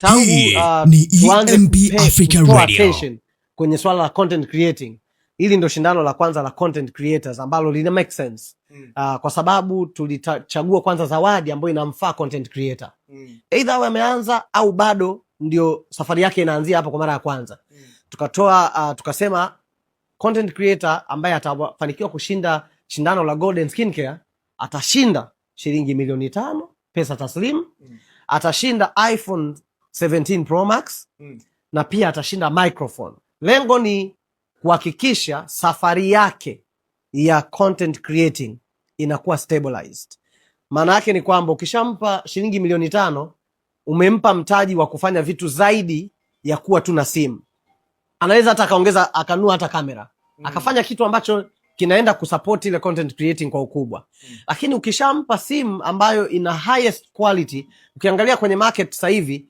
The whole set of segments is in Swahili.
tangu ni EMP Africa Radio kwenye swala la content creating. Hili ndo shindano la kwanza la content creators ambalo lina make sense. Kwa sababu tulichagua kwanza zawadi ambayo inamfaa content creator. Either awe ameanza au bado ndio safari yake inaanzia hapa kwa mara ya kwanza. Tukatoa tukasema content creator ambaye atafanikiwa kushinda shindano la Golden Skincare atashinda shilingi milioni 5 pesa taslim. Atashinda iPhone 17 Pro Max na pia atashinda microphone. Lengo ni kuhakikisha safari yake ya content creating inakuwa stabilized. Maana yake ni kwamba ukishampa shilingi milioni 5 umempa mtaji wa kufanya vitu zaidi ya kuwa tu na simu. Anaweza hata akaongeza akanua hata kamera. Akafanya kitu ambacho kinaenda kusupport ile content creating kwa ukubwa. Lakini ukishampa simu ambayo ina highest quality, ukiangalia kwenye market sasa hivi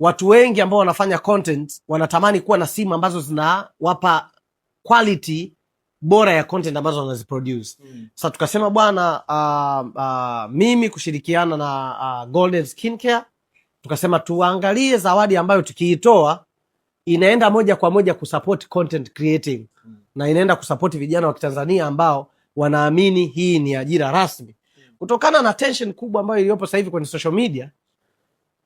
watu wengi ambao wanafanya content wanatamani kuwa na simu ambazo zinawapa quality bora ya content ambazo wanaziproduce. Sasa tukasema bwana, mimi kushirikiana na Golden Skincare tukasema tuangalie zawadi ambayo tukiitoa inaenda moja kwa moja kusupport content creating na inaenda kusupport vijana wa Kitanzania ambao wanaamini hii ni ajira rasmi. Kutokana na tension kubwa ambayo iliyopo sasa hivi kwenye social media,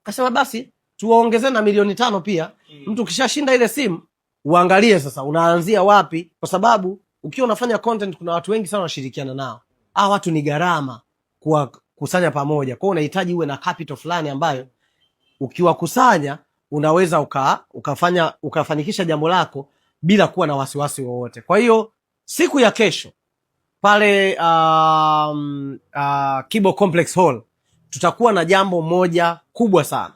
kasema basi tuwaongezee na milioni 5 pia. Mtu kishashinda ile simu uangalie sasa unaanzia wapi, kwa sababu ukiwa unafanya content kuna watu wengi sana wanashirikiana nao. Watu ni gharama kuwakusanya pamoja. Kwa hiyo unahitaji uwe na capital fulani ambayo ukiwakusanya unaweza ukafanikisha jambo lako bila kuwa na wasiwasi wowote. Kwa hiyo siku ya kesho pale Kibo Complex Hall tutakuwa na jambo moja kubwa sana.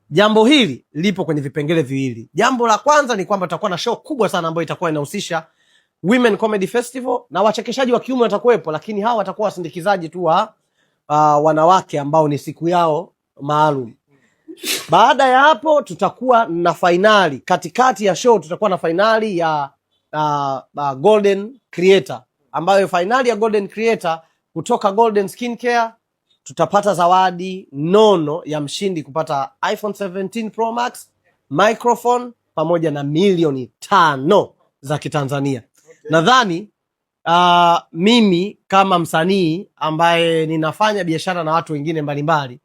Jambo hili lipo kwenye vipengele viwili. Jambo la kwanza ni kwamba tutakuwa na show kubwa sana ambayo itakuwa inahusisha Women Comedy Festival na wachekeshaji wa kiume watakuwepo, lakini hawa watakuwa wasindikizaji tu wa wanawake ambao ni siku yao maalum. Baada ya hapo tutakuwa na finali. Katikati ya show tutakuwa na finali ya Golden Creator, ambayo finali ya Golden Creator kutoka Golden Skincare tutapata zawadi nono ya mshindi kupata iPhone 17 Pro Max, microphone pamoja na milioni 5 za Kitanzania. Nadhani mimi kama msanii ambaye ninafanya biashara na watu wengine mbalimbali,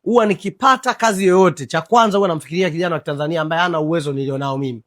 huwa nikipata kazi yoyote cha kwanza huwa namfikiria kijana wa Kitanzania ambaye hana uwezo nilionao mimi.